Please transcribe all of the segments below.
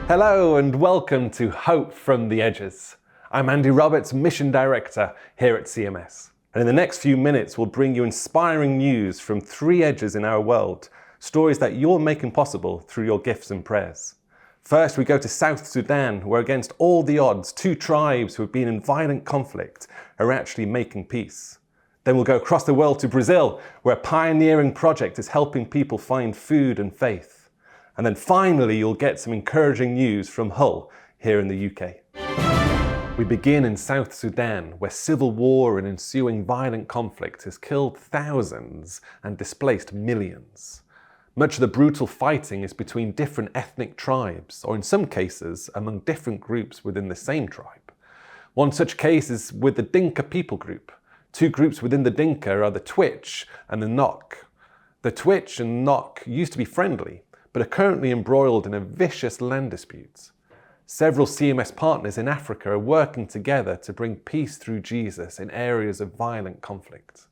Hello and welcome to Hope from the Edges. I'm Andy Roberts, Mission Director here at CMS. And in the next few minutes, we'll bring you inspiring news from three edges in our world, stories that you're making possible through your gifts and prayers. First, we go to South Sudan, where against all the odds, two tribes who have been in violent conflict are actually making peace. Then we'll go across the world to Brazil, where a pioneering project is helping people find food and faith. And then finally, you'll get some encouraging news from Hull here in the UK. We begin in South Sudan, where civil war and ensuing violent conflict has killed thousands and displaced millions. Much of the brutal fighting is between different ethnic tribes, or in some cases, among different groups within the same tribe. One such case is with the Dinka People group. Two groups within the Dinka are the Twitch and the Nok. The Twitch and Nok used to be friendly, but are currently embroiled in a vicious land dispute. Several CMS partners in Africa are working together to bring peace through Jesus in areas of violent conflict.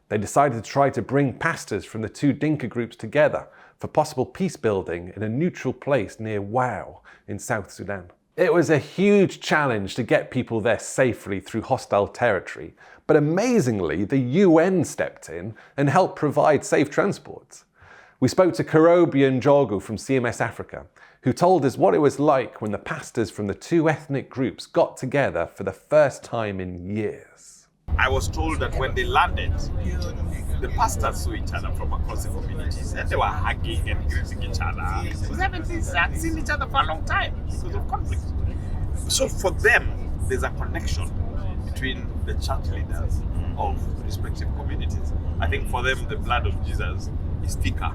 They decided to try to bring pastors from the two Dinka groups together for possible peace building in a neutral place near Wau in South Sudan. It was a huge challenge to get people there safely through hostile territory, but amazingly, the UN stepped in and helped provide safe transport. We spoke to Karobi and Jogu from CMS Africa, who told us what it was like when the pastors from the two ethnic groups got together for the first time in years. I was told that when they landed, the pastors saw each other from across the communities and they were hugging and greeting each other. Because they haven't seen each other for a long time because of conflict. So for them, there's a connection between the church leaders of respective communities. I think for them, the blood of Jesus is thicker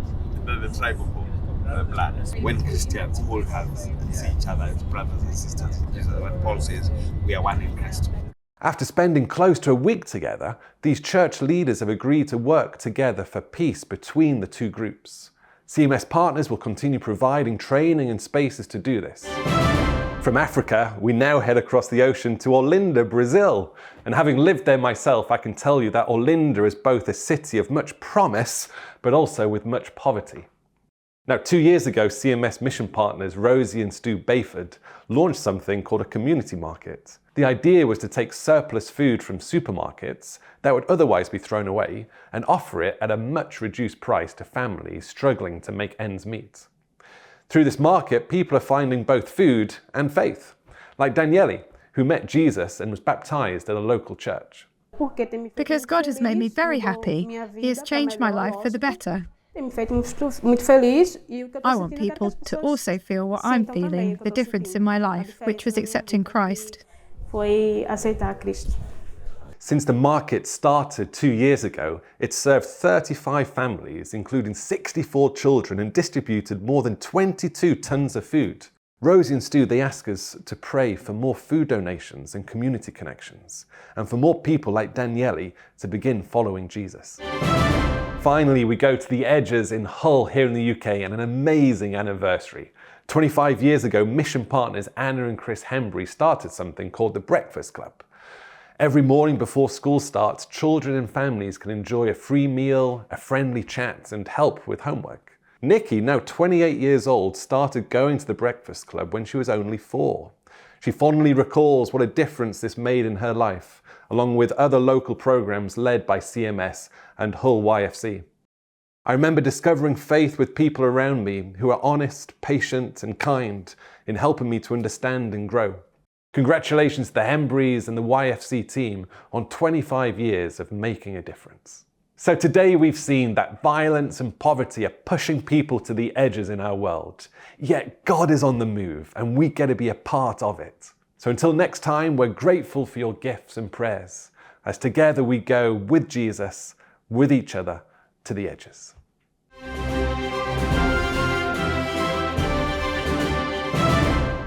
than the tribe of blood. When Christians hold hands and see each other as brothers and sisters in Jesus, when Paul says, we are one in Christ. After spending close to a week together, these church leaders have agreed to work together for peace between the two groups. CMS partners will continue providing training and spaces to do this. From Africa, we now head across the ocean to Olinda, Brazil. And having lived there myself, I can tell you that Olinda is both a city of much promise, but also with much poverty. Now, 2 years ago, CMS mission partners Rosie and Stu Bayford launched something called a community market. The idea was to take surplus food from supermarkets that would otherwise be thrown away and offer it at a much reduced price to families struggling to make ends meet. Through this market, people are finding both food and faith, like Danielle, who met Jesus and was baptized at a local church. Because God has made me very happy. He has changed my life for the better. I want people to also feel what I'm feeling, the difference in my life, which was accepting Christ. Since the market started 2 years ago, it served 35 families, including 64 children, and distributed more than 22 tons of food. Rosie and Stu, they ask us to pray for more food donations and community connections, and for more people like Danielle to begin following Jesus. Finally, we go to the edges in Hull here in the UK and an amazing anniversary. 25 years ago, mission partners Anna and Chris Hembry started something called the Breakfast Club. Every morning before school starts, children and families can enjoy a free meal, a friendly chat, and help with homework. Nikki, now 28 years old, started going to the Breakfast Club when she was only 4. She fondly recalls what a difference this made in her life, along with other local programs led by CMS and Hull YFC. I remember discovering faith with people around me who are honest, patient, and kind in helping me to understand and grow. Congratulations to the Hembrys and the YFC team on 25 years of making a difference. So today we've seen that violence and poverty are pushing people to the edges in our world. Yet God is on the move and we get to be a part of it. So until next time, we're grateful for your gifts and prayers as together we go with Jesus, with each other, to the edges.